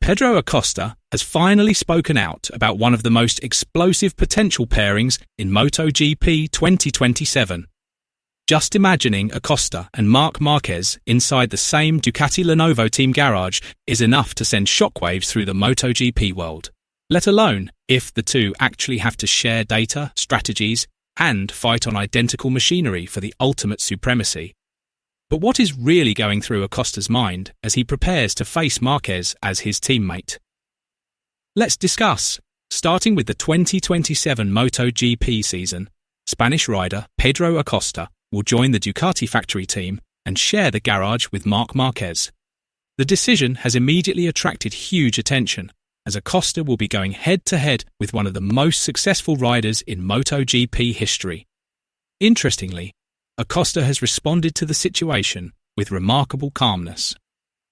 Pedro Acosta has finally spoken out about one of the most explosive potential pairings in MotoGP 2027. Just imagining Acosta and Marc Márquez inside the same Ducati Lenovo team garage is enough to send shockwaves through the MotoGP world, let alone if the two actually have to share data, strategies, and fight on identical machinery for the ultimate supremacy. But what is really going through Acosta's mind as he prepares to face Márquez as his teammate? Let's discuss. Starting with the 2027 MotoGP season, Spanish rider Pedro Acosta will join the Ducati factory team and share the garage with Marc Márquez. The decision has immediately attracted huge attention, as Acosta will be going head-to-head with one of the most successful riders in MotoGP history. Interestingly, Acosta has responded to the situation with remarkable calmness.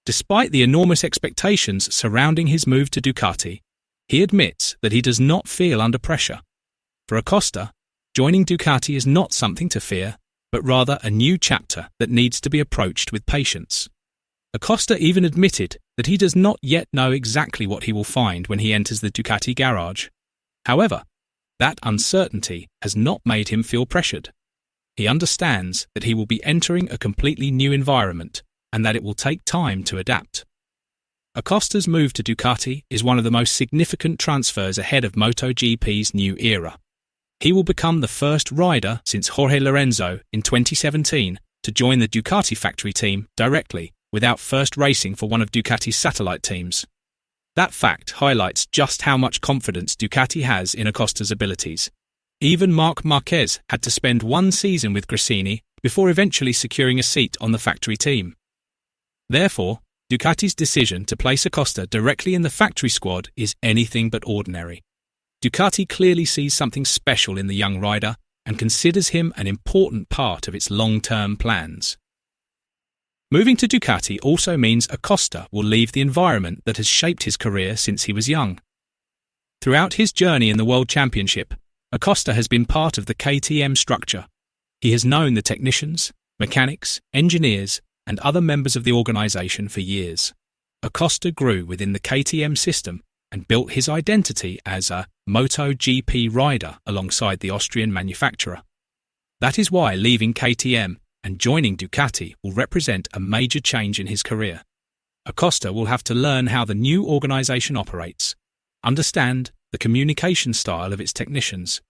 Despite the enormous expectations surrounding his move to Ducati, he admits that he does not feel under pressure. For Acosta, joining Ducati is not something to fear, but rather a new chapter that needs to be approached with patience. Acosta even admitted that he does not yet know exactly what he will find when he enters the Ducati garage. However, that uncertainty has not made him feel pressured. He understands that he will be entering a completely new environment and that it will take time to adapt. Acosta's move to Ducati is one of the most significant transfers ahead of MotoGP's new era. He will become the first rider since Jorge Lorenzo in 2017 to join the Ducati factory team directly without first racing for one of Ducati's satellite teams. That fact highlights just how much confidence Ducati has in Acosta's abilities. Even Marc Márquez had to spend one season with Gresini before eventually securing a seat on the factory team. Therefore, Ducati's decision to place Acosta directly in the factory squad is anything but ordinary. Ducati clearly sees something special in the young rider and considers him an important part of its long-term plans. Moving to Ducati also means Acosta will leave the environment that has shaped his career since he was young. Throughout his journey in the World Championship, Acosta has been part of the KTM structure. He has known the technicians, mechanics, engineers, and other members of the organisation for years. Acosta grew within the KTM system and built his identity as a MotoGP rider alongside the Austrian manufacturer. That is why leaving KTM and joining Ducati will represent a major change in his career. Acosta will have to learn how the new organisation operates, understand the communication style of its technicians,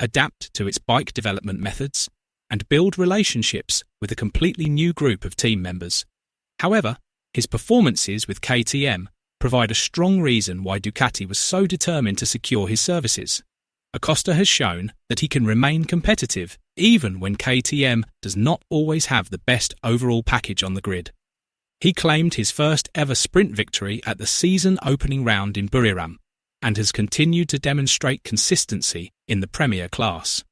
adapt to its bike development methods, and build relationships with a completely new group of team members. However, his performances with KTM provide a strong reason why Ducati was so determined to secure his services. Acosta has shown that he can remain competitive even when KTM does not always have the best overall package on the grid. He claimed his first ever sprint victory at the season opening round in Buriram and has continued to demonstrate consistency in the Premier class.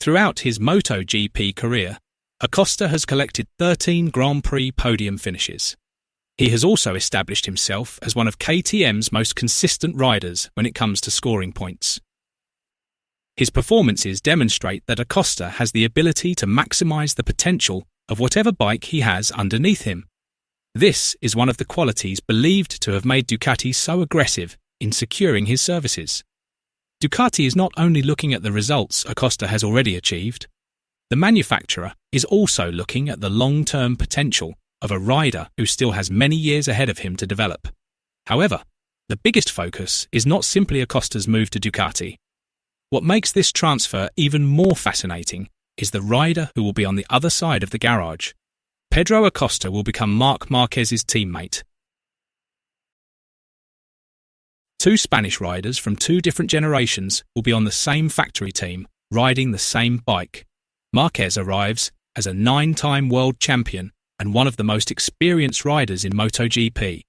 Throughout his MotoGP career, Acosta has collected 13 Grand Prix podium finishes. He has also established himself as one of KTM's most consistent riders when it comes to scoring points. His performances demonstrate that Acosta has the ability to maximise the potential of whatever bike he has underneath him. This is one of the qualities believed to have made Ducati so aggressive in securing his services. Ducati is not only looking at the results Acosta has already achieved, the manufacturer is also looking at the long-term potential of a rider who still has many years ahead of him to develop. However, the biggest focus is not simply Acosta's move to Ducati. What makes this transfer even more fascinating is the rider who will be on the other side of the garage. Pedro Acosta will become Marc Márquez's teammate. Two Spanish riders from two different generations will be on the same factory team, riding the same bike. Márquez arrives as a 9-time world champion and one of the most experienced riders in MotoGP.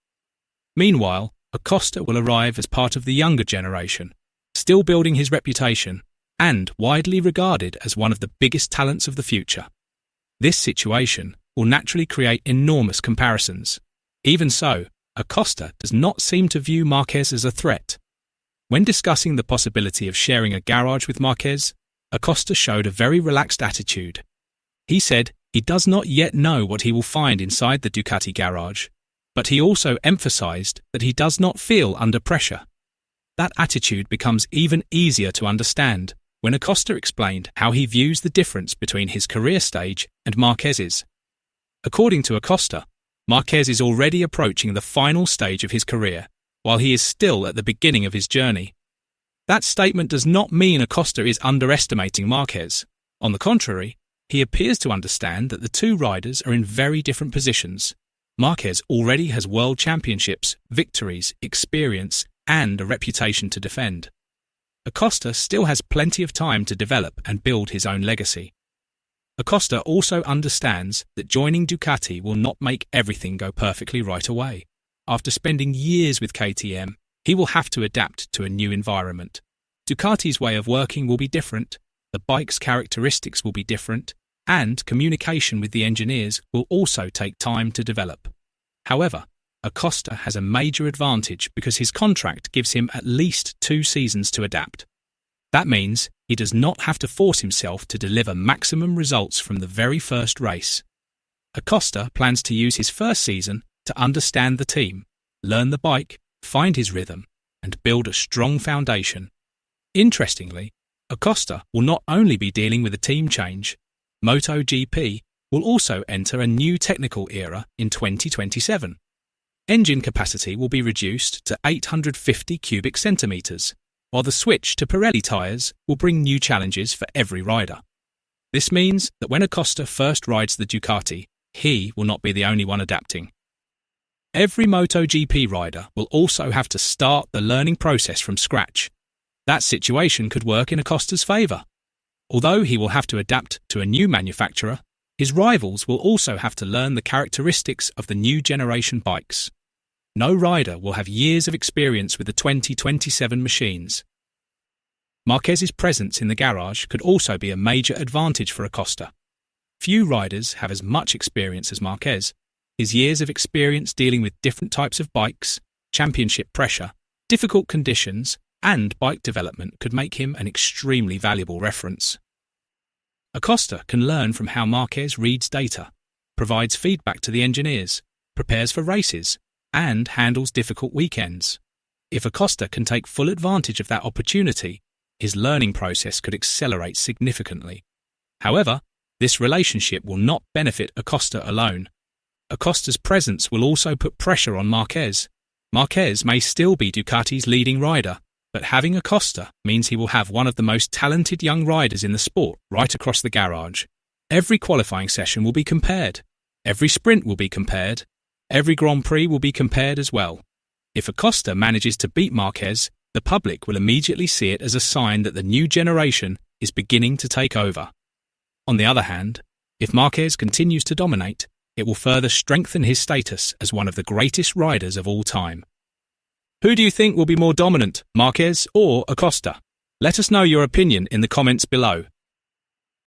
Meanwhile, Acosta will arrive as part of the younger generation, still building his reputation and widely regarded as one of the biggest talents of the future. This situation will naturally create enormous comparisons. Even so, Acosta does not seem to view Márquez as a threat. When discussing the possibility of sharing a garage with Márquez, Acosta showed a very relaxed attitude. He said he does not yet know what he will find inside the Ducati garage, But he also emphasized that he does not feel under pressure. That attitude becomes even easier to understand when Acosta explained how he views the difference between his career stage and Márquez's. According to Acosta, Márquez is already approaching the final stage of his career, while he is still at the beginning of his journey. That statement does not mean Acosta is underestimating Márquez. On the contrary, he appears to understand that the two riders are in very different positions. Márquez already has world championships, victories, experience, and a reputation to defend. Acosta still has plenty of time to develop and build his own legacy. Acosta also understands that joining Ducati will not make everything go perfectly right away. After spending years with KTM, he will have to adapt to a new environment. Ducati's way of working will be different, the bike's characteristics will be different, and communication with the engineers will also take time to develop. However, Acosta has a major advantage because his contract gives him at least 2 seasons to adapt. That means he does not have to force himself to deliver maximum results from the very first race. Acosta plans to use his first season to understand the team, learn the bike, find his rhythm, and build a strong foundation. Interestingly, Acosta will not only be dealing with a team change. MotoGP will also enter a new technical era in 2027. Engine capacity will be reduced to 850 cubic centimetres, while the switch to Pirelli tyres will bring new challenges for every rider. This means that when Acosta first rides the Ducati, he will not be the only one adapting. Every MotoGP rider will also have to start the learning process from scratch. That situation could work in Acosta's favour. Although he will have to adapt to a new manufacturer, his rivals will also have to learn the characteristics of the new generation bikes. No rider will have years of experience with the 2027 machines. Márquez's presence in the garage could also be a major advantage for Acosta. Few riders have as much experience as Márquez. His years of experience dealing with different types of bikes, championship pressure, difficult conditions, and bike development could make him an extremely valuable reference. Acosta can learn from how Márquez reads data, provides feedback to the engineers, prepares for races, and handles difficult weekends. If Acosta can take full advantage of that opportunity, his learning process could accelerate significantly. However, this relationship will not benefit Acosta alone. Acosta's presence will also put pressure on Márquez. Márquez may still be Ducati's leading rider, but having Acosta means he will have one of the most talented young riders in the sport right across the garage. Every qualifying session will be compared. Every sprint will be compared. Every Grand Prix will be compared as well. If Acosta manages to beat Márquez, the public will immediately see it as a sign that the new generation is beginning to take over. On the other hand, if Márquez continues to dominate, it will further strengthen his status as one of the greatest riders of all time. Who do you think will be more dominant, Márquez or Acosta? Let us know your opinion in the comments below.